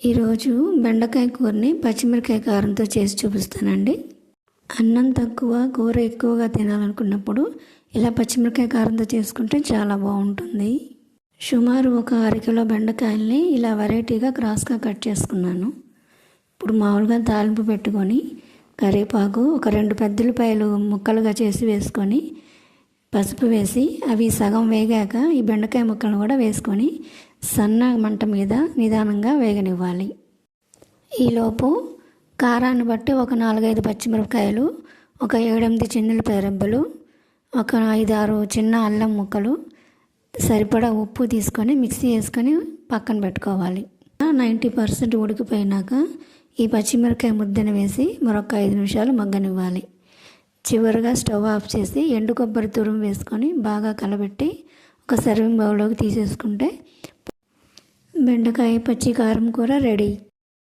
ఈరోజు బెండకాయ కూరని పచ్చిమిరకాయ కారంతో చేసి చూపిస్తానండి. అన్నం తక్కువ కూర ఎక్కువగా తినాలనుకున్నప్పుడు ఇలా పచ్చిమిరకాయ కారంతో చేసుకుంటే చాలా బాగుంటుంది. సుమారు ఒక 1/2 కిలో బెండకాయల్ని ఇలా వెరైటీగా క్రాస్గా కట్ చేసుకున్నాను. ఇప్పుడు మామూలుగా తాలింపు పెట్టుకొని కరివేపాకు, ఒక 2 పెద్దలపాయలు ముక్కలుగా చేసి వేసుకొని పసుపు వేసి అవి సగం వేగాక ఈ బెండకాయ ముక్కలను కూడా వేసుకొని సన్న మంట మీద నిదానంగా వేగనివ్వాలి. ఈలోపు కారాన్ని బట్టి ఒక 4-5 పచ్చిమిరపకాయలు, ఒక 7-8 చిన్నులపాయ రెబ్బలు, ఒక 5-6 చిన్న అల్లం ముక్కలు, సరిపడా ఉప్పు తీసుకొని మిక్సీ వేసుకొని పక్కన పెట్టుకోవాలి. 90% ఉడికిపోయినాక ఈ పచ్చిమిరపకాయ ముద్దను వేసి మరొక 5 నిమిషాలు మగ్గనివ్వాలి. చివరిగా స్టవ్ ఆఫ్ చేసి ఎండు కొబ్బరి తురుము వేసుకొని బాగా కలబెట్టి ఒక సర్వింగ్ బౌల్లోకి తీసేసుకుంటే బెండకాయ పచ్చి కారం కూర రెడీ.